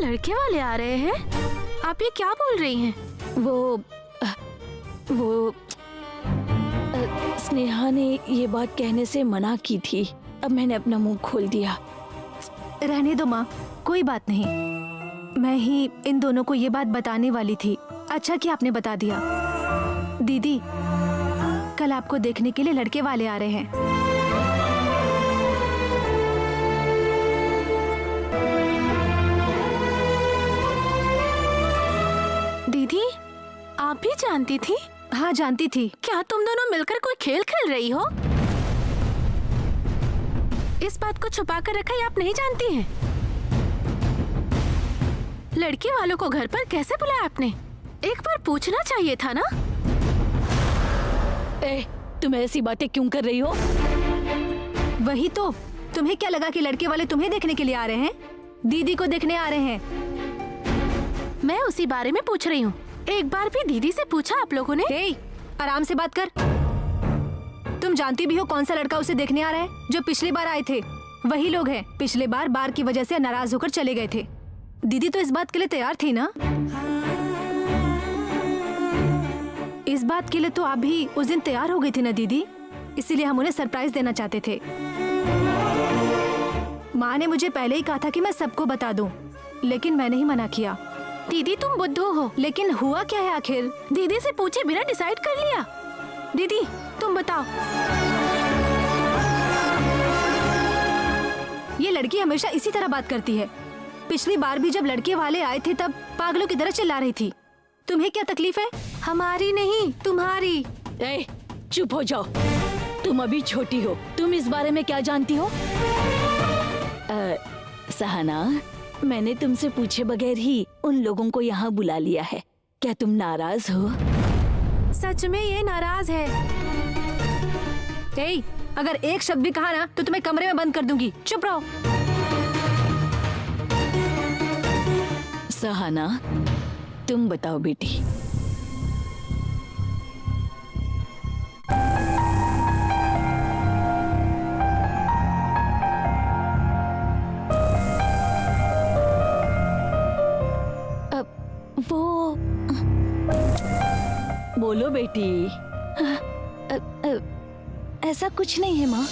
लड़के वाले आ रहे हैं? आप ये क्या बोल रही हैं? वो स्नेहा ने ये बात कहने से मना की थी। अब मैंने अपना मुंह खोल दिया। रहने दो माँ, कोई बात नहीं। मैं ही इन दोनों को ये बात बताने वाली थी। अच्छा कि आपने बता दिया। दीदी, कल आपको देखने के लिए लड़के वाले आ रहे हैं। दीदी, आप भी जानती थी? हाँ, जानती थी। क्या तुम दोनों मिलकर कोई खेल खेल रही हो? इस बात को छुपा कर रखा आप नहीं जानती हैं? लड़के वालों को घर पर कैसे बुलाया आपने? एक बार पूछना चाहिए था ना? तुम ऐसी बातें क्यों कर रही हो? वही तो, तुम्हें क्या लगा कि लड़के वाले तुम्हें देखने के लिए आ रहे हैं? दीदी को देखने आ रहे हैं। मैं उसी बारे में पूछ रही हूँ। एक बार भी दीदी से पूछा आप लोगों ने? आराम से बात कर। तुम जानती भी हो कौन सा लड़का उसे देखने आ रहा है? जो पिछली बार आए थे वही लोग हैं। पिछले बार की वजह से नाराज होकर चले गए थे। दीदी तो इस बात के लिए तैयार थी ना? इस बात के लिए तो आप भी उस दिन तैयार हो गई थी ना दीदी? इसीलिए हम उन्हें सरप्राइज देना चाहते थे। माँ ने मुझे पहले ही कहा था कि मैं सबको बता दूं, लेकिन मैंने ही मना किया। दीदी तुम बुद्धू हो। लेकिन हुआ क्या है आखिर? दीदी से पूछे बिना डिसाइड कर लिया। दीदी तुम बताओ। ये लड़की हमेशा इसी तरह बात करती है। पिछली बार भी जब लड़के वाले आए थे तब पागलों की तरह चिल्ला रही थी। तुम्हें क्या तकलीफ है? हमारी नहीं, तुम्हारी। चुप हो जाओ। तुम अभी छोटी हो। तुम इस बारे में क्या जानती हो? सहाना, मैंने तुमसे पूछे बगैर ही उन लोगों को यहाँ बुला लिया है। क्या तुम नाराज हो? सच में ये नाराज है। अगर एक शब्द भी कहा ना तो तुम्हें कमरे में बंद कर दूंगी। चुप रहो। सहाना, तुम बताओ बेटी। वो बोलो बेटी। ऐसा कुछ नहीं है माँ।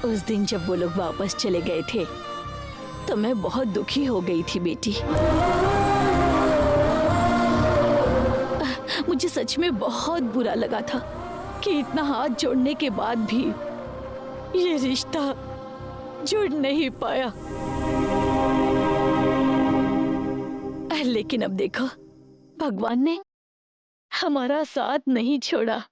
उस दिन जब वो लोग वापस चले गए थे तो मैं बहुत दुखी हो गई थी बेटी। मुझे सच में बहुत बुरा लगा था कि इतना हाथ जोड़ने के बाद भी ये रिश्ता जुड़ नहीं पाया। लेकिन अब देखो, भगवान ने हमारा साथ नहीं छोड़ा।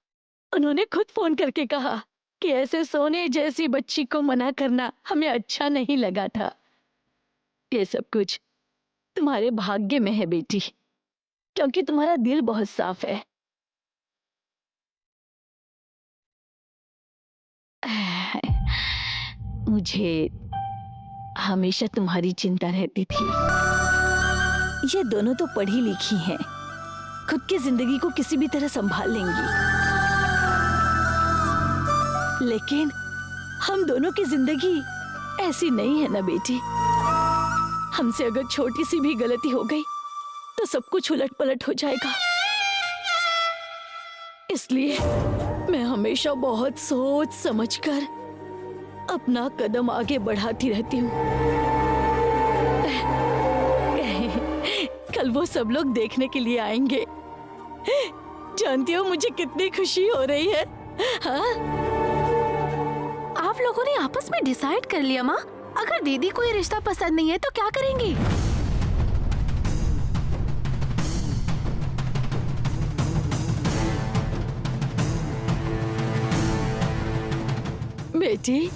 उन्होंने खुद फोन करके कहा कि ऐसे सोने जैसी बच्ची को मना करना हमें अच्छा नहीं लगा था। ये सब कुछ तुम्हारे भाग्य में है बेटी, क्योंकि तुम्हारा दिल बहुत साफ है। मुझे हमेशा तुम्हारी चिंता रहती थी। ये दोनों तो पढ़ी लिखी हैं, खुद की जिंदगी को किसी भी तरह संभाल लेंगी। लेकिन हम दोनों की जिंदगी ऐसी नहीं है ना बेटी। हमसे अगर छोटी सी भी गलती हो गई तो सब कुछ उलट पलट हो जाएगा। इसलिए मैं हमेशा बहुत सोच समझकर अपना कदम आगे बढ़ाती रहती हूँ। कल वो सब लोग देखने के लिए आएंगे। जानती हो मुझे कितनी खुशी हो रही है। हाँ? आप लोगों ने आपस में डिसाइड कर लिया माँ? अगर दीदी को ये रिश्ता पसंद नहीं है तो क्या करेंगी? बेटी,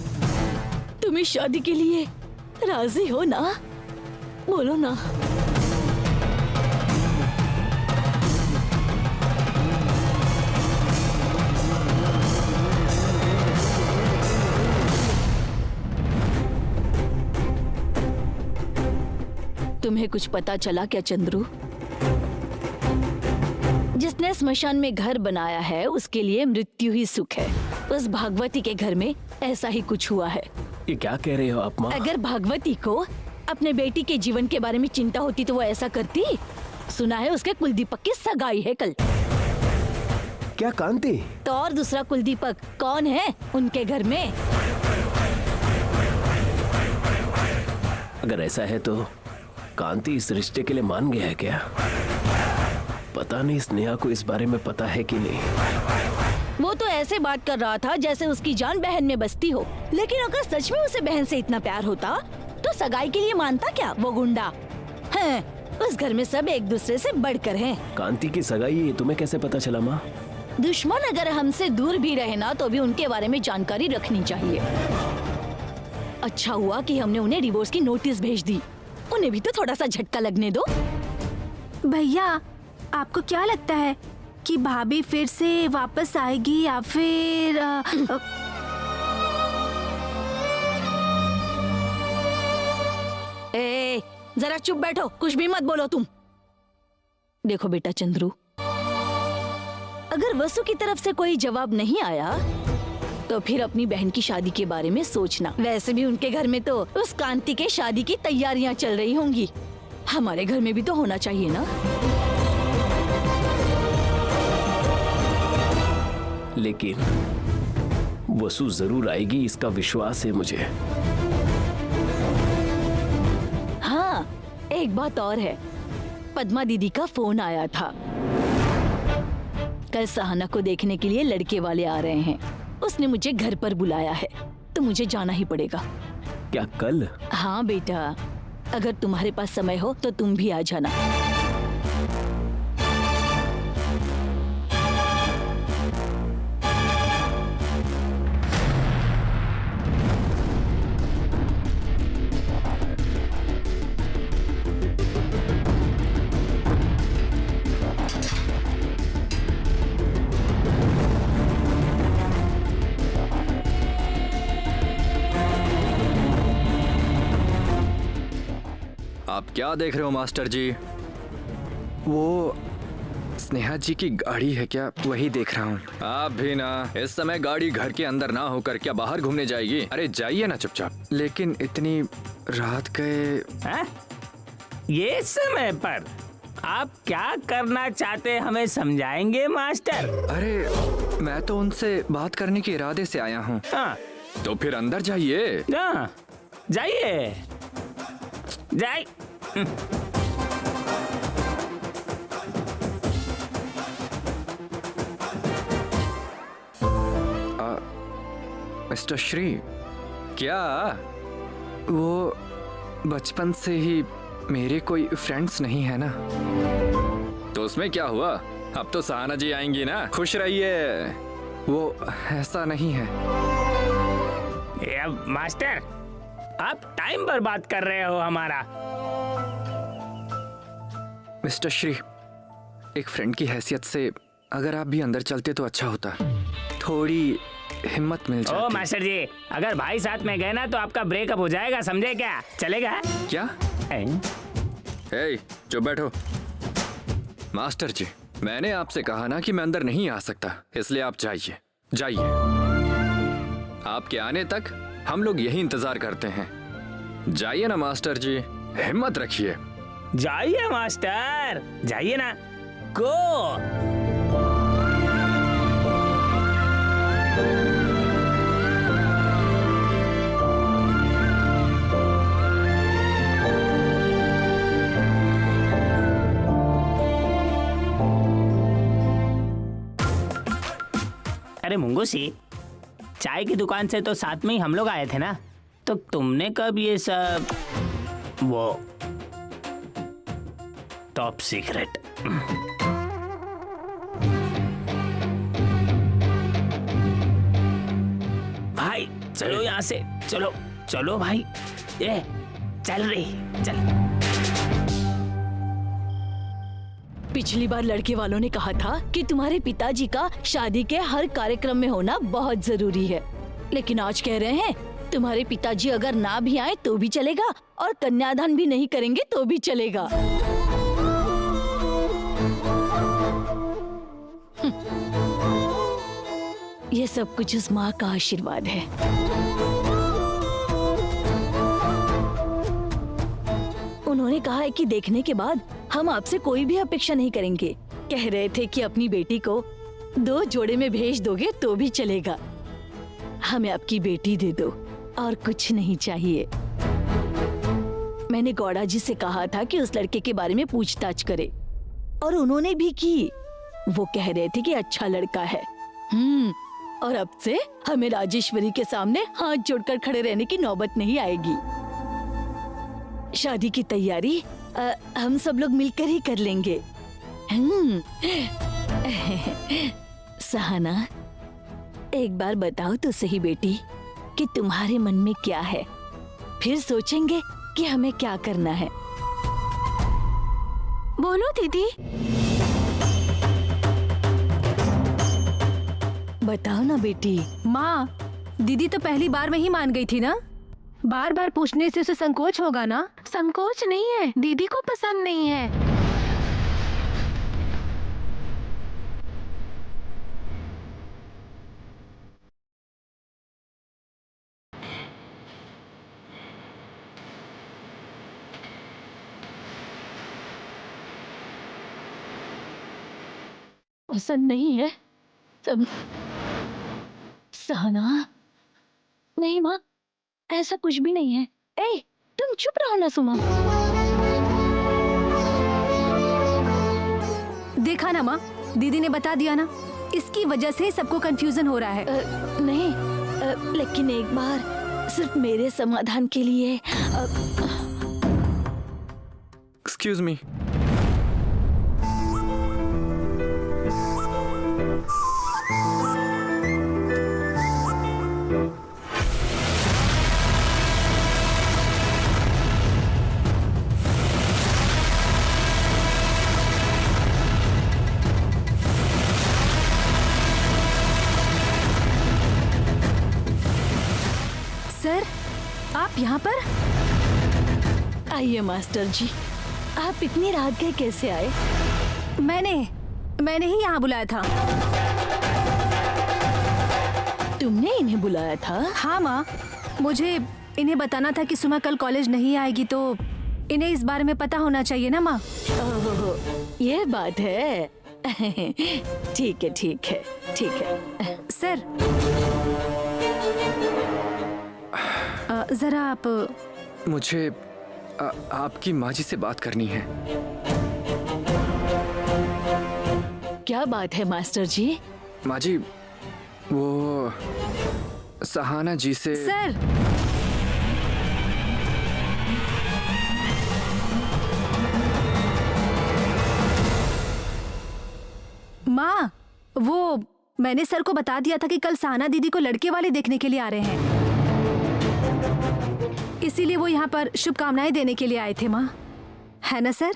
तुम इस शादी के लिए राजी हो ना? बोलो ना। तुम्हें कुछ पता चला क्या चंद्रू? जिसने स्मशान में घर बनाया है उसके लिए मृत्यु ही सुख है। उस भागवती के घर में ऐसा ही कुछ हुआ है। ये क्या कह रहे हो आप माँ? अगर भागवती को अपने बेटी के जीवन के बारे में चिंता होती तो वो ऐसा करती? सुना है उसके कुलदीपक की सगाई है कल। क्या कांति? तो और दूसरा कुलदीपक कौन है उनके घर में? अगर ऐसा है तो कांति इस रिश्ते के लिए मान गया है क्या? पता नहीं स्नेहा को इस बारे में पता है कि नहीं। वो तो ऐसे बात कर रहा था जैसे उसकी जान बहन में बसती हो। लेकिन अगर सच में उसे बहन से इतना प्यार होता तो सगाई के लिए मानता क्या वो गुंडा? हैं, उस घर में सब एक दूसरे से बढ़कर हैं। कांति की सगाई ये तुम्हें कैसे पता चला माँ? दुश्मन अगर हमसे दूर भी रहे ना तो भी उनके बारे में जानकारी रखनी चाहिए। अच्छा हुआ कि हमने उन्हें डिवोर्स की नोटिस भेज दी। उन्हें भी तो थोड़ा सा झटका लगने दो। भैया, आपको क्या लगता है कि भाभी फिर से वापस आएगी या फिर जरा चुप बैठो, कुछ भी मत बोलो तुम। देखो बेटा चंद्रू, अगर वसु की तरफ से कोई जवाब नहीं आया तो फिर अपनी बहन की शादी के बारे में सोचना। वैसे भी उनके घर में तो उस कांति के शादी की तैयारियां चल रही होंगी। हमारे घर में भी तो होना चाहिए ना। लेकिन वसु जरूर आएगी, इसका विश्वास है मुझे। हाँ, एक बात और है, पद्मा दीदी का फोन आया था। कल सहाना को देखने के लिए लड़के वाले आ रहे हैं। उसने मुझे घर पर बुलाया है तो मुझे जाना ही पड़ेगा। क्या कल? हाँ बेटा, अगर तुम्हारे पास समय हो तो तुम भी आ जाना। आप क्या देख रहे हो मास्टर जी? वो स्नेहा जी की गाड़ी है क्या? वही देख रहा हूँ। आप भी ना, इस समय गाड़ी घर के अंदर ना होकर क्या बाहर घूमने जाएगी? अरे जाइए ना चुपचाप। लेकिन इतनी रात गए। ये समय पर आप क्या करना चाहते हमें समझाएंगे मास्टर? अरे मैं तो उनसे बात करने के इरादे से आया हूँ। हाँ, तो फिर अंदर जाइए। हाँ, जाइए जाइए। मिस्टर श्री, क्या वो बचपन से ही मेरे कोई फ्रेंड्स नहीं है ना? तो उसमें क्या हुआ? अब तो सहाना जी आएंगी ना, खुश रहिए। वो ऐसा नहीं है। मास्टर, आप टाइम पर बात कर रहे हो हमारा। मिस्टर श्री, एक फ्रेंड की हैसियत से अगर आप भी अंदर चलते तो अच्छा होता, थोड़ी हिम्मत मिल जाती। ओ मास्टर जी, अगर भाई साथ में गए ना तो आपका ब्रेकअप हो जाएगा, समझे क्या? चलेगा क्या? ए, चुप बैठो। मास्टर जी, मैंने आपसे कहा ना कि मैं अंदर नहीं आ सकता, इसलिए आप जाइए जाइए। आपके आने तक हम लोग यही इंतजार करते हैं। जाइए ना मास्टर जी, हिम्मत रखिए। जाइए मास्टर, जाइए ना, गो। अरे मुंगूसी, चाय की दुकान से तो साथ में ही हम लोग आए थे ना, तो तुमने कब ये सब वो टॉप सीक्रेट? भाई चलो यहाँ से, चलो चलो भाई, ये चल रही चल। पिछली बार लड़के वालों ने कहा था कि तुम्हारे पिताजी का शादी के हर कार्यक्रम में होना बहुत जरूरी है, लेकिन आज कह रहे हैं तुम्हारे पिताजी अगर ना भी आए तो भी चलेगा और कन्यादान भी नहीं करेंगे तो भी चलेगा। सब कुछ उस माँ का आशीर्वाद है। उन्होंने कहा है कि देखने के बाद हम आपसे कोई भी अपेक्षा नहीं करेंगे। कह रहे थे कि अपनी बेटी को 2 जोड़े में भेज दोगे तो भी चलेगा। हमें आपकी बेटी दे दो और कुछ नहीं चाहिए। मैंने गौड़ा जी से कहा था कि उस लड़के के बारे में पूछताछ करे और उन्होंने भी की। वो कह रहे थे कि अच्छा लड़का है। और अब से हमें राजेश्वरी के सामने हाथ जोड़कर खड़े रहने की नौबत नहीं आएगी। शादी की तैयारी हम सब लोग मिलकर ही कर लेंगे। सहाना, एक बार बताओ तो सही बेटी कि तुम्हारे मन में क्या है, फिर सोचेंगे कि हमें क्या करना है। बोलो दीदी। बताओ ना बेटी। माँ, दीदी तो पहली बार में ही मान गई थी ना। बार बार पूछने से उसे संकोच होगा ना। संकोच नहीं है, दीदी को पसंद नहीं है। पसंद नहीं है सब। सहना, नहीं माँ, ऐसा कुछ भी नहीं है। ए, तुम चुप रहो ना सुमा। देखा ना माँ, दीदी ने बता दिया ना। इसकी वजह से सबको कंफ्यूजन हो रहा है। नहीं, लेकिन एक बार सिर्फ मेरे समाधान के लिए। Excuse me. सर, आप यहाँ पर? आइए मास्टर जी, आप इतनी रात गए कैसे आए? मैंने ही यहाँ बुलाया था। तुमने इन्हें बुलाया था? हाँ माँ, मुझे इन्हें बताना था कि सुमा कल कॉलेज नहीं आएगी, तो इन्हें इस बारे में पता होना चाहिए ना माँ। ओह, ये बात है। ठीक है, ठीक है, ठीक है। सर, जरा आप। मुझे आपकी माँ जी से बात करनी है। क्या बात है मास्टर जी? माँ जी, वो सहाना जी से। सर, माँ, वो मैंने सर को बता दिया था कि कल सहाना दीदी को लड़के वाले देखने के लिए आ रहे हैं, इसीलिए वो यहाँ पर शुभकामनाएं देने के लिए आए थे माँ, है ना सर?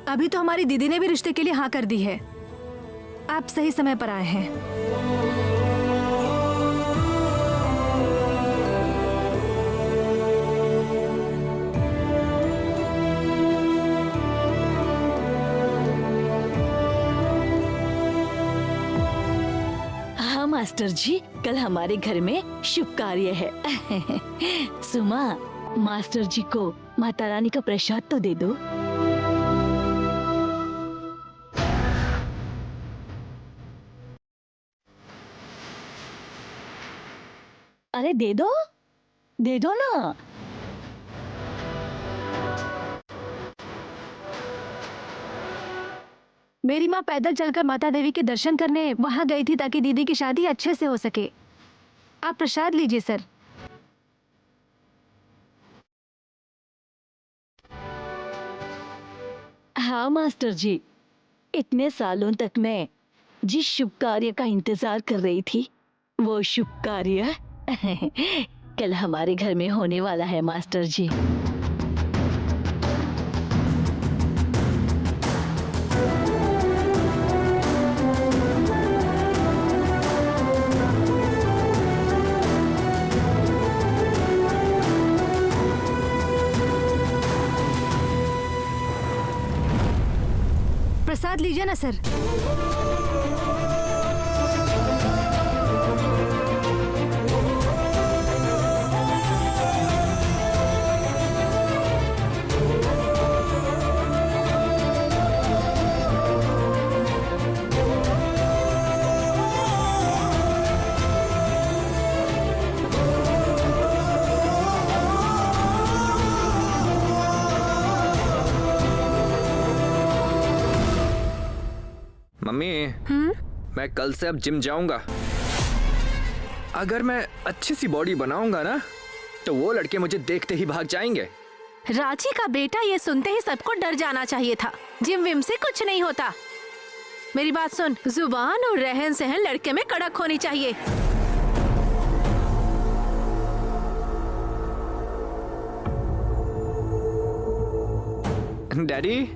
अभी तो हमारी दीदी ने भी रिश्ते के लिए हाँ कर दी है। आप सही समय पर आए हैं। हाँ मास्टर जी, कल हमारे घर में शुभ कार्य है। सुमा, मास्टर जी को माता रानी का प्रसाद तो दे दो। अरे दे दो, दे दो ना। मेरी माँ पैदल चलकर माता देवी के दर्शन करने वहां गई थी ताकि दीदी की शादी अच्छे से हो सके। आप प्रसाद लीजिए सर। हाँ मास्टर जी, इतने सालों तक मैं जिस शुभ कार्य का इंतजार कर रही थी, वो शुभ कार्य कल हमारे घर में होने वाला है मास्टर जी। प्रसाद लीजिए ना सर। मम्मी, मैं कल से अब जिम जाऊंगा। अगर मैं अच्छी सी बॉडी बनाऊंगा ना तो वो लड़के मुझे देखते ही भाग जाएंगे। रांची का बेटा ये सुनते ही सबको डर जाना चाहिए था। जिम विम से कुछ नहीं होता। मेरी बात सुन, जुबान और रहन सहन लड़के में कड़क होनी चाहिए। डैडी,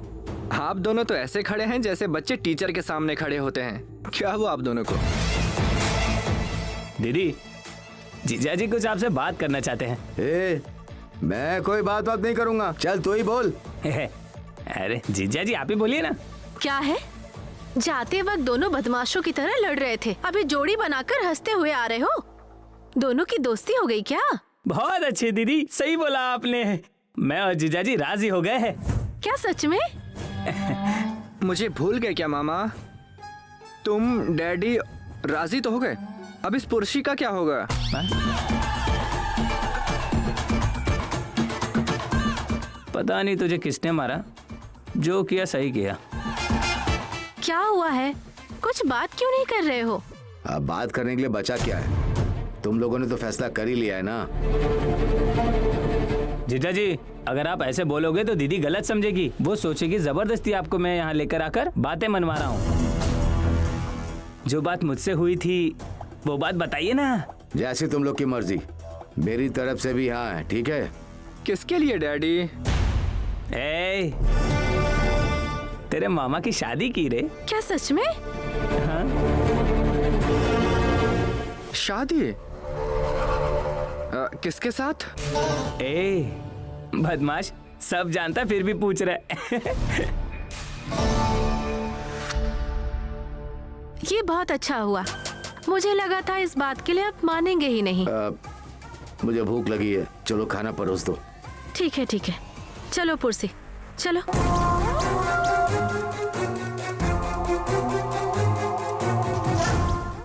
आप दोनों तो ऐसे खड़े हैं जैसे बच्चे टीचर के सामने खड़े होते हैं। क्या हुआ आप दोनों को? दीदी, जीजा जी कुछ आपसे बात करना चाहते हैं। मैं कोई बात नहीं करूंगा, चल तू ही बोल। अरे जीजा जी आप ही बोलिए ना। क्या है? जाते वक्त दोनों बदमाशों की तरह लड़ रहे थे, अभी जोड़ी बनाकर हंसते हुए आ रहे हो। दोनों की दोस्ती हो गई क्या? बहुत अच्छी दीदी, सही बोला आपने। मैं और जीजा जी राजी हो गए हैं। क्या सच में? मुझे भूल गए क्या मामा? तुम डैडी राजी तो हो गए, अब इस पुरुषी का क्या होगा? पता नहीं तुझे किसने मारा, जो किया सही किया। क्या हुआ है? कुछ बात क्यों नहीं कर रहे हो? अब बात करने के लिए बचा क्या है? तुम लोगों ने तो फैसला कर ही लिया है ना। जीजा जी, अगर आप ऐसे बोलोगे तो दीदी गलत समझेगी। वो सोचेगी जबरदस्ती आपको मैं यहाँ लेकर आकर बातें मनवा रहा हूँ। जो बात मुझसे हुई थी वो बात बताइए ना। जैसी तुम लोग की मर्जी, मेरी तरफ से भी हाँ है, ठीक है? किसके लिए डैडी? ए, तेरे मामा की शादी की रे। क्या सच में? हाँ? शादी? किसके साथ? ए, बदमाश, सब जानता फिर भी पूछ रहा है। ये बहुत अच्छा हुआ। मुझे लगा था इस बात के लिए आप मानेंगे ही नहीं। मुझे भूख लगी है, चलो खाना परोस दो। ठीक है ठीक है, चलो पुरसी, चलो।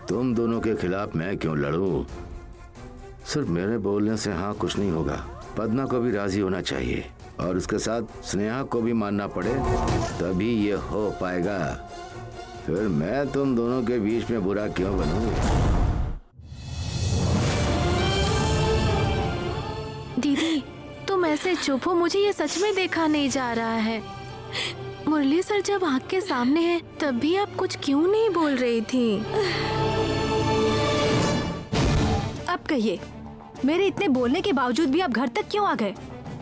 तुम दोनों के खिलाफ मैं क्यों लड़ूं? सिर्फ मेरे बोलने से हाँ कुछ नहीं होगा। पद्मा को भी राजी होना चाहिए और उसके साथ स्नेहा को भी मानना पड़े, तभी ये हो पाएगा। फिर मैं तुम दोनों के बीच में बुरा क्यों बनूं? दीदी, तुम ऐसे चुप हो, मुझे ये सच में देखा नहीं जा रहा है। मुरली सर जब आँख के सामने हैं तब भी आप कुछ क्यों नहीं बोल रही थी? अब कहिए, मेरे इतने बोलने के बावजूद भी आप घर तक क्यों आ गए?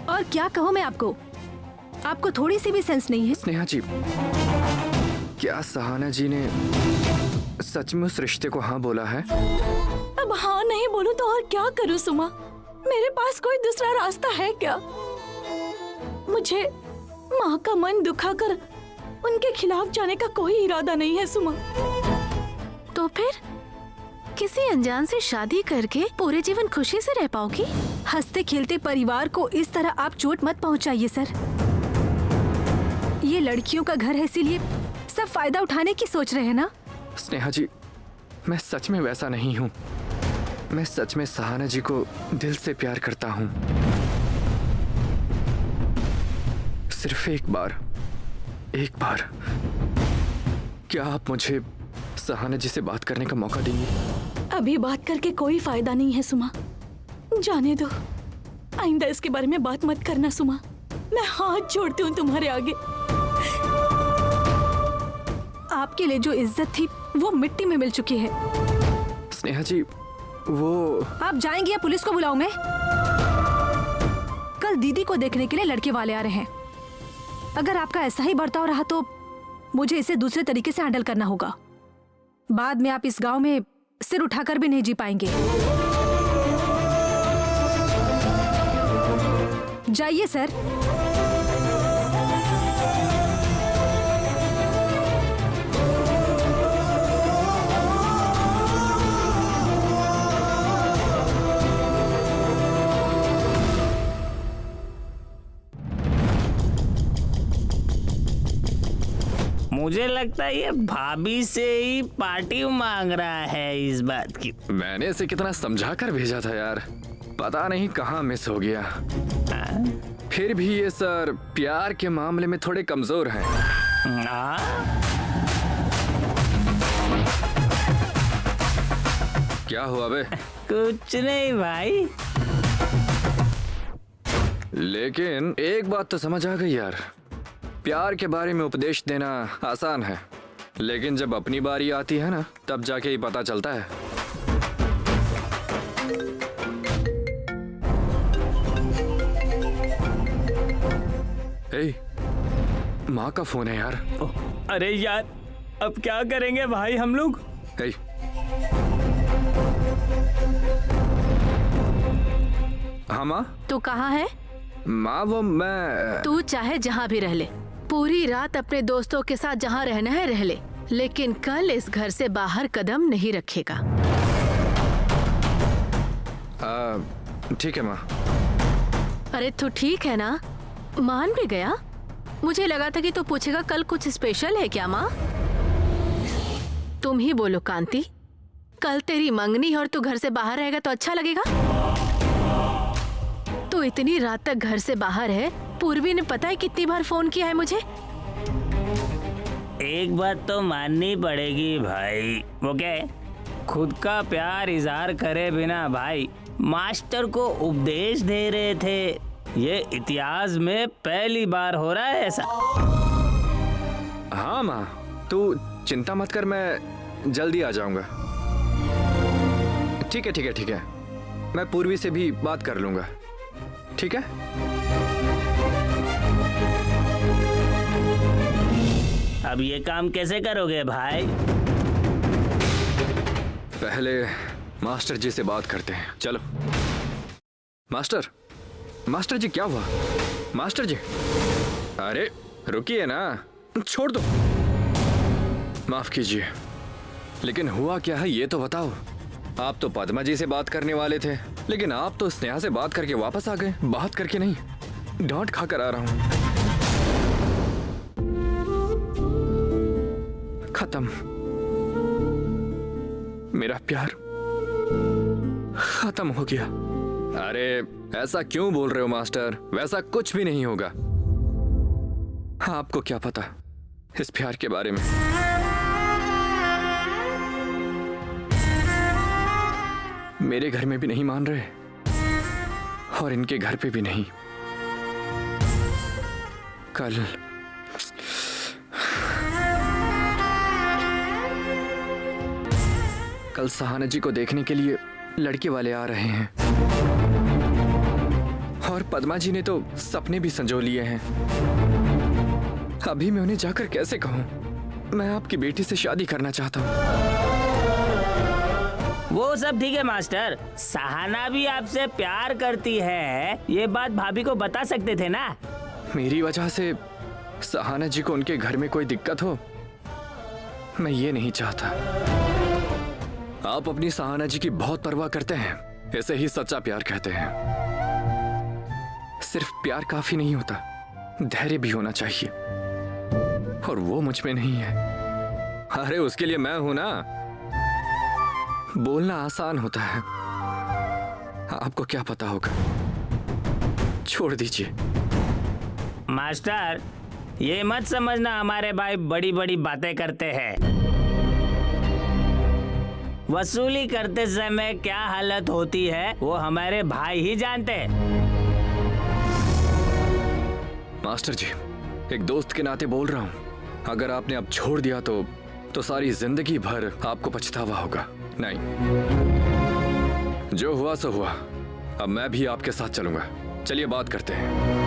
और क्या कहूँ मैं आपको? आपको थोड़ी सी भी सेंस नहीं है? स्नेहा जी, क्या सहाना जी ने सच में उस रिश्ते को हाँ बोला है? अब हाँ नहीं बोलूं तो और क्या करूं सुमा? मेरे पास कोई दूसरा रास्ता है क्या? मुझे माँ का मन दुखाकर उनके खिलाफ जाने का कोई इरादा नहीं है सुमा। तो फिर किसी अनजान से शादी करके पूरे जीवन खुशी से रह पाओगी? हंसते खेलते परिवार को इस तरह आप चोट मत पहुंचाइए सर। ये लड़कियों का घर है, इसीलिए सब फायदा उठाने की सोच रहे हैं ना? स्नेहा जी, मैं सच में वैसा नहीं हूँ। मैं सच में सहाना जी को दिल से प्यार करता हूँ। सिर्फ एक बार क्या आप मुझे सहाना जी से बात करने का मौका देंगे? अभी बात करके कोई फायदा नहीं है सुमा, जाने दो। आइंदा इसके बारे में बात मत करना सुमा। मैं हाथ जोड़ती हूँ तुम्हारे आगे। आपके लिए जो इज्जत थी वो मिट्टी में मिल चुकी है। स्नेहा जी, वो आप जाएंगे या पुलिस को बुलाऊं मैं? कल दीदी को देखने के लिए लड़के वाले आ रहे हैं। अगर आपका ऐसा ही बर्ताव रहा तो मुझे इसे दूसरे तरीके से हैंडल करना होगा। बाद में आप इस गांव में सिर उठाकर भी नहीं जी पाएंगे। जाइए सर। मुझे लगता है ये भाभी से ही पार्टी मांग रहा है इस बात की। मैंने इसे कितना समझा कर भेजा था यार, पता नहीं कहाँ मिस हो गया। फिर भी ये सर प्यार के मामले में थोड़े कमजोर हैं। क्या हुआ बे? कुछ नहीं भाई। लेकिन एक बात तो समझ आ गई यार, प्यार के बारे में उपदेश देना आसान है, लेकिन जब अपनी बारी आती है ना तब जाके ही पता चलता है। माँ का फोन है यार। अरे यार अब क्या करेंगे भाई हम लोग? हाँ माँ। तू कहाँ है? माँ वो मैं तू चाहे जहाँ भी रह ले, पूरी रात अपने दोस्तों के साथ जहाँ रहना है रह ले, लेकिन कल इस घर से बाहर कदम नहीं रखेगा। ठीक है माँ। अरे तू ठीक है ना? मान भी गया। मुझे लगा था कि तू पूछेगा कल कुछ स्पेशल है क्या माँ? तुम ही बोलो कांति, कल तेरी मंगनी और तू घर से बाहर रहेगा तो अच्छा लगेगा? तू इतनी रात तक घर से बाहर है, पूर्वी ने पता है कितनी बार फोन किया है मुझे। एक बात तो माननी पड़ेगी भाई, वो क्या है, खुद का प्यार इजहार करे बिना भाई मास्टर को उपदेश दे रहे थे। ये इतिहास में पहली बार हो रहा है ऐसा। हाँ माँ तू चिंता मत कर, मैं जल्दी आ जाऊंगा। ठीक है ठीक है ठीक है, मैं पूर्वी से भी बात कर लूंगा। ठीक है। अब ये काम कैसे करोगे भाई? पहले मास्टर जी से बात करते हैं, चलो। मास्टर जी क्या हुआ? मास्टर जी अरे रुकिए ना, छोड़ दो। माफ कीजिए, लेकिन हुआ क्या है ये तो बताओ। आप तो पद्मा जी से बात करने वाले थे, लेकिन आप तो स्नेहा से बात करके वापस आ गए। बात करके नहीं, डांट खाकर आ रहा हूं। खत्म, मेरा प्यार खत्म हो गया। अरे ऐसा क्यों बोल रहे हो मास्टर? वैसा कुछ भी नहीं होगा। आपको क्या पता इस प्यार के बारे में? मेरे घर में भी नहीं मान रहे और इनके घर पे भी नहीं। कल सहाना जी को देखने के लिए लड़के वाले आ रहे हैं और पद्मा जी ने तो सपने भी संजो लिए हैं। अभी मैं उन्हें जाकर कैसे कहूं मैं आपकी बेटी से शादी करना चाहता हूं। वो सब ठीक है मास्टर, सहाना भी आपसे प्यार करती है, ये बात भाभी को बता सकते थे ना। मेरी वजह से सहाना जी को उनके घर में कोई दिक्कत हो, मैं ये नहीं चाहता। आप अपनी सहाना जी की बहुत परवाह करते हैं, ऐसे ही सच्चा प्यार कहते हैं। सिर्फ प्यार काफी नहीं होता, धैर्य भी होना चाहिए, और वो मुझ में नहीं है। अरे उसके लिए मैं हूं ना। बोलना आसान होता है, आपको क्या पता होगा। छोड़ दीजिए मास्टर, ये मत समझना हमारे भाई बड़ी बड़ी बातें करते हैं। वसूली करते समय क्या हालत होती है वो हमारे भाई ही जानते हैं। मास्टर जी, एक दोस्त के नाते बोल रहा हूं, अगर आपने अब छोड़ दिया तो सारी जिंदगी भर आपको पछतावा होगा। नहीं, जो हुआ सो हुआ, अब मैं भी आपके साथ चलूंगा। चलिए बात करते हैं।